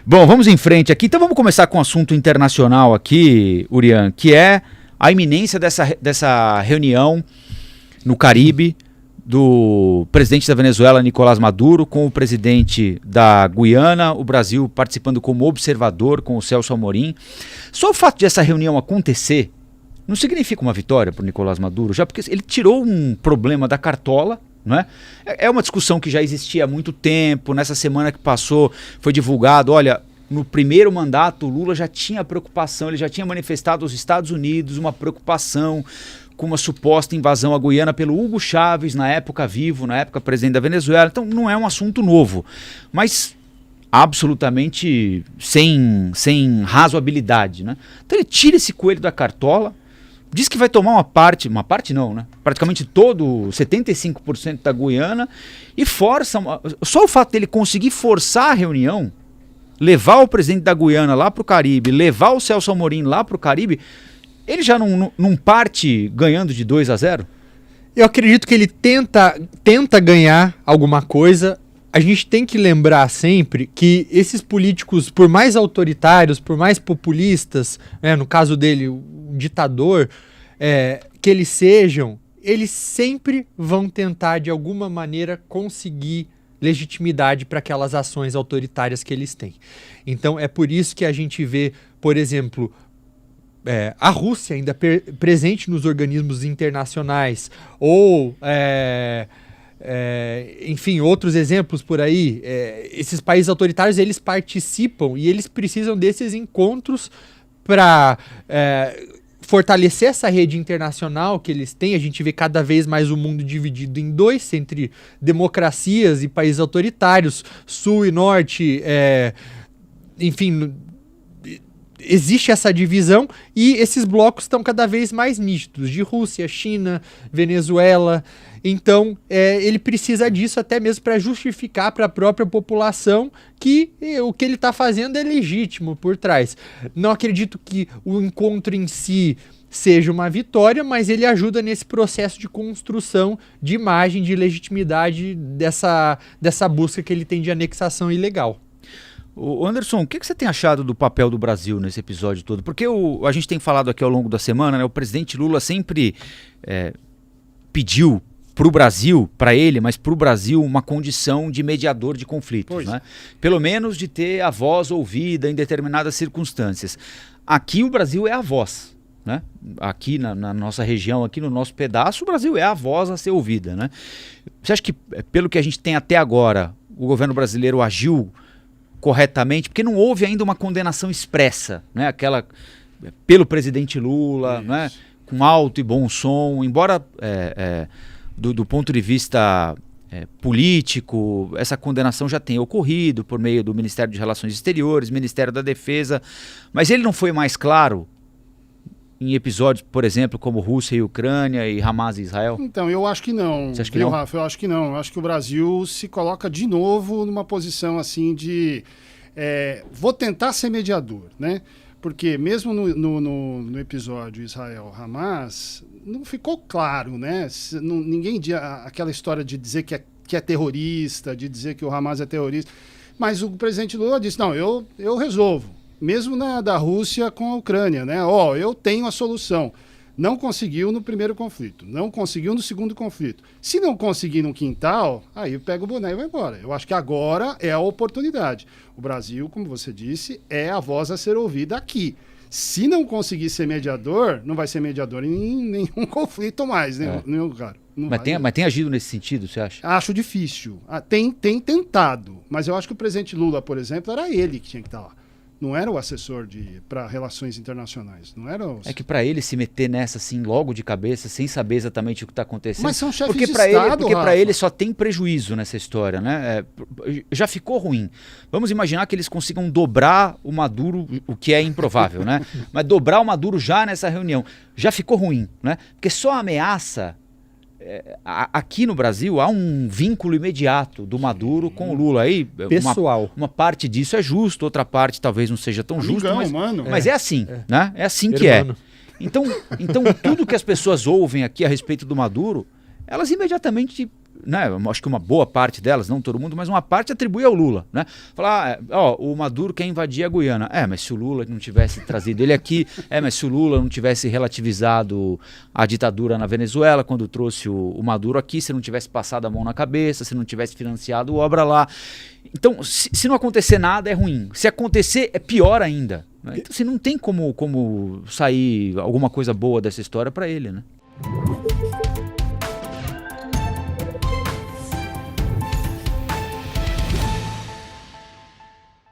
Bom, vamos em frente aqui. Então vamos começar com um assunto internacional aqui, Urian, que é a iminência dessa reunião no Caribe do presidente da Venezuela, Nicolás Maduro, com o presidente da Guiana, o Brasil participando como observador com o Celso Amorim. Só o fato de essa reunião acontecer não significa uma vitória para o Nicolás Maduro, já porque ele tirou um problema da cartola, não é? É uma discussão que já existia há muito tempo. Nessa semana que passou foi divulgado, olha, no primeiro mandato o Lula já tinha preocupação, ele já tinha manifestado aos Estados Unidos uma preocupação com uma suposta invasão à Guiana pelo Hugo Chávez, na época vivo, na época presidente da Venezuela. Então não é um assunto novo, mas absolutamente sem razoabilidade, né? Então ele tira esse coelho da cartola, diz que vai tomar uma parte não, né? Praticamente todo, 75% da Guiana, e força, só o fato dele conseguir forçar a reunião, levar o presidente da Guiana lá para o Caribe, levar o Celso Amorim lá para o Caribe, ele já não parte ganhando de 2-0? Eu acredito que ele tenta ganhar alguma coisa. A gente tem que lembrar sempre que esses políticos, por mais autoritários, por mais populistas, no caso dele, o ditador, que eles sejam, eles sempre vão tentar, de alguma maneira, conseguir legitimidade para aquelas ações autoritárias que eles têm. Então, é por isso que a gente vê, por exemplo, a Rússia ainda presente nos organismos internacionais, ou enfim, outros exemplos por aí. Esses países autoritários, eles participam e eles precisam desses encontros para fortalecer essa rede internacional que eles têm. A gente vê cada vez mais o mundo dividido em dois, entre democracias e países autoritários, sul e norte, enfim, existe essa divisão e esses blocos estão cada vez mais nítidos, de Rússia, China, Venezuela. Então, ele precisa disso até mesmo para justificar para a própria população que o que ele está fazendo é legítimo por trás. Não acredito que o encontro em si seja uma vitória, mas ele ajuda nesse processo de construção de imagem, de legitimidade dessa busca que ele tem de anexação ilegal. O Anderson, o que você tem achado do papel do Brasil nesse episódio todo? Porque a gente tem falado aqui ao longo da semana, né, o presidente Lula sempre pediu para o Brasil, para ele, mas para o Brasil, uma condição de mediador de conflitos, né? Pelo menos de ter a voz ouvida em determinadas circunstâncias. Aqui o Brasil é a voz, né? Aqui na nossa região, aqui no nosso pedaço, o Brasil é a voz a ser ouvida, né? Você acha que, pelo que a gente tem até agora, o governo brasileiro agiu corretamente? Porque não houve ainda uma condenação expressa, né? Aquela pelo presidente Lula, né? Com alto e bom som, embora do ponto de vista político, essa condenação já tenha ocorrido por meio do Ministério de Relações Exteriores, Ministério da Defesa, mas ele não foi mais claro em episódios, por exemplo, como Rússia e Ucrânia e Hamas e Israel? Então, eu acho que não. Você acha que não? Rafa, eu acho que não. Eu acho que o Brasil se coloca de novo numa posição assim de vou tentar ser mediador, né? Porque mesmo no episódio Israel-Hamas, não ficou claro, né? Ninguém aquela história de dizer que é terrorista, de dizer que o Hamas é terrorista. Mas o presidente Lula disse, não, eu resolvo. Mesmo da Rússia com a Ucrânia, né? Eu tenho a solução. Não conseguiu no primeiro conflito, não conseguiu no segundo conflito. Se não conseguir no quintal, aí pega o boné e vai embora. Eu acho que agora é a oportunidade. O Brasil, como você disse, é a voz a ser ouvida aqui. Se não conseguir ser mediador, não vai ser mediador em nenhum conflito mais, nenhum lugar. Mas tem agido nesse sentido, você acha? Acho difícil. Tem tentado, mas eu acho que o presidente Lula, por exemplo, era ele que tinha que estar lá. Não era o assessor para relações internacionais. Não era É que para ele se meter nessa assim logo de cabeça, sem saber exatamente o que está acontecendo. Mas são chefes porque de para Estado, porque para Rafa. ele só tem prejuízo nessa história, né? Já ficou ruim. Vamos imaginar que eles consigam dobrar o Maduro, o que é improvável, né? Mas dobrar o Maduro já nessa reunião já ficou ruim, né? Porque só a ameaça aqui no Brasil há um vínculo imediato do Maduro com o Lula. Aí, pessoal. Uma parte disso é justo, outra parte talvez não seja tão justo, mas é assim, né? É assim que é. Então tudo que as pessoas ouvem aqui a respeito do Maduro, elas imediatamente né, acho que uma boa parte delas, não todo mundo, mas uma parte atribui ao Lula, né? Falar, o Maduro quer invadir a Guiana. Mas se o Lula não tivesse trazido ele aqui, mas se o Lula não tivesse relativizado a ditadura na Venezuela quando trouxe o Maduro aqui, se não tivesse passado a mão na cabeça, se não tivesse financiado obra lá. Então, se não acontecer nada, é ruim. Se acontecer, é pior ainda. Né? Então, assim, não tem como sair alguma coisa boa dessa história para ele, né?